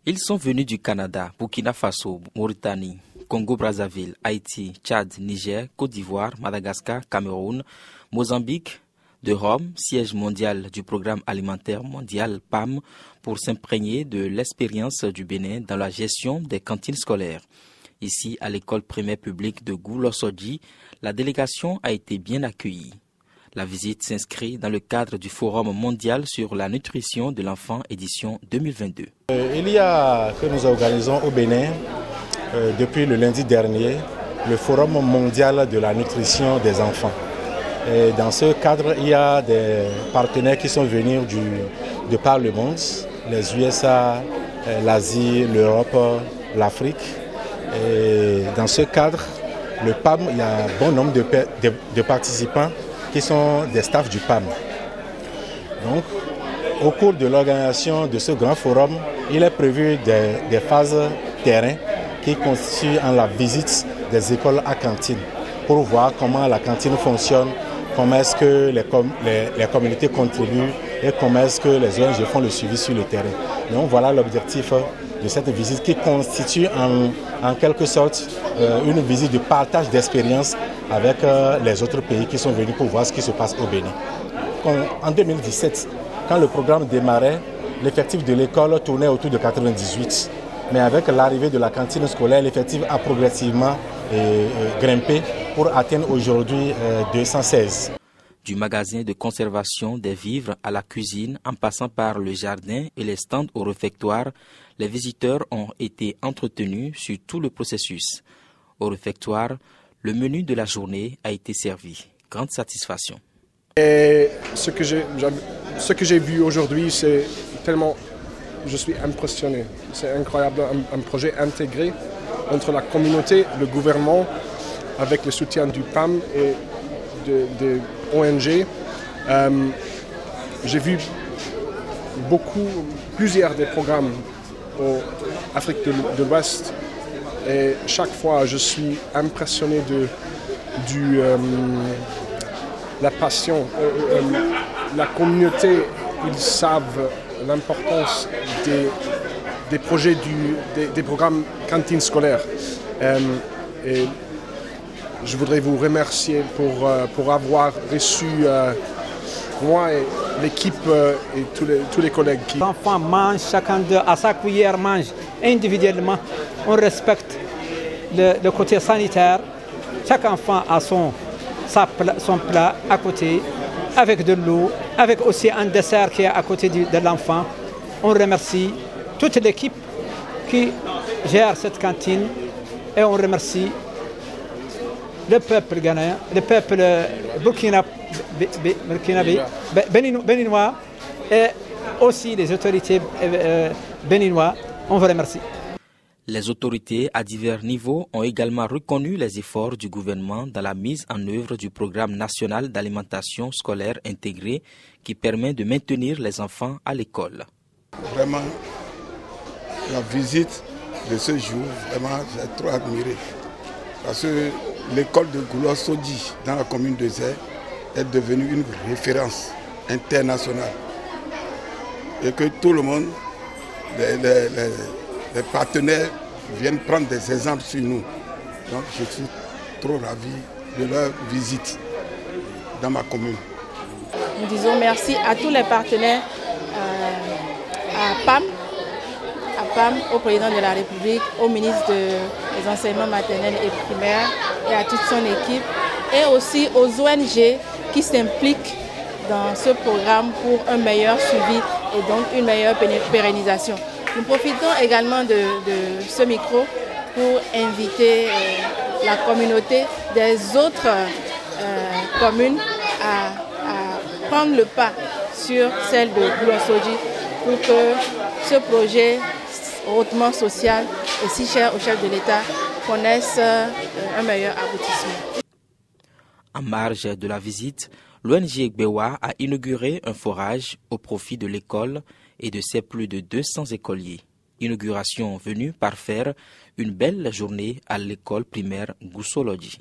Ils sont venus du Canada, Burkina Faso, Mauritanie, Congo-Brazzaville, Haïti, Tchad, Niger, Côte d'Ivoire, Madagascar, Cameroun, Mozambique, de Rome, siège mondial du Programme alimentaire mondial PAM, pour s'imprégner de l'expérience du Bénin dans la gestion des cantines scolaires. Ici, à l'école primaire publique de Goulossodji, la délégation a été bien accueillie. La visite s'inscrit dans le cadre du Forum mondial sur la nutrition de l'enfant édition 2022. Il y a que nous organisons au Bénin depuis le lundi dernier le Forum mondial de la nutrition des enfants. Et dans ce cadre, il y a des partenaires qui sont venus de par le monde, les USA, l'Asie, l'Europe, l'Afrique. Et dans ce cadre, le PAM, il y a un bon nombre de participants qui sont des staffs du PAM. Donc, au cours de l'organisation de ce grand forum, il est prévu des phases terrain qui constituent en la visite des écoles à cantine pour voir comment la cantine fonctionne, comment est-ce que les communautés contribuent et comment est-ce que les ONG font le suivi sur le terrain. Donc voilà l'objectif de cette visite qui constitue en quelque sorte une visite de partage d'expérience avec les autres pays qui sont venus pour voir ce qui se passe au Bénin. En 2017, quand le programme démarrait, l'effectif de l'école tournait autour de 98. Mais avec l'arrivée de la cantine scolaire, l'effectif a progressivement grimpé pour atteindre aujourd'hui 216. Du magasin de conservation des vivres à la cuisine, en passant par le jardin et les stands au réfectoire, les visiteurs ont été entretenus sur tout le processus. Au réfectoire, le menu de la journée a été servi. Grande satisfaction. Et ce que j'ai vu aujourd'hui, c'est tellement... Je suis impressionné. C'est incroyable, un projet intégré entre la communauté, le gouvernement, avec le soutien du PAM et de ONG. J'ai vu plusieurs des programmes en Afrique de l'Ouest et chaque fois je suis impressionné de la passion. La communauté, ils savent l'importance des projets des programmes cantines scolaires. Et je voudrais vous remercier pour avoir reçu moi et l'équipe et tous les collègues. Les enfants mangent, chacun d'eux à sa cuillère mange individuellement. On respecte le côté sanitaire. Chaque enfant a son plat à côté, avec de l'eau, avec aussi un dessert qui est à côté de l'enfant. On remercie toute l'équipe qui gère cette cantine et on remercie le peuple ghanéen, le peuple béninois et aussi les autorités béninoises. On vous remercie. Les autorités à divers niveaux ont également reconnu les efforts du gouvernement dans la mise en œuvre du programme national d'alimentation scolaire intégrée qui permet de maintenir les enfants à l'école. Vraiment, la visite de ce jour, vraiment, j'ai trop admiré. Parce que l'école de Goulossodji dans la commune de Zé est devenue une référence internationale. Et que tout le monde, les partenaires viennent prendre des exemples sur nous. Donc je suis trop ravi de leur visite dans ma commune. Nous disons merci à tous les partenaires, à PAM, au président de la République, au ministre des enseignements maternels et primaires et à toute son équipe, et aussi aux ONG qui s'impliquent dans ce programme pour un meilleur suivi et donc une meilleure pérennisation. Nous profitons également de ce micro pour inviter la communauté des autres communes à prendre le pas sur celle de Goulossodji pour que ce projet hautement social et si cher au chef de l'État connaisse un meilleur aboutissement. En marge de la visite, l'ONG Egbewa a inauguré un forage au profit de l'école et de ses plus de 200 écoliers. Inauguration venue parfaire une belle journée à l'école primaire Goulossodji.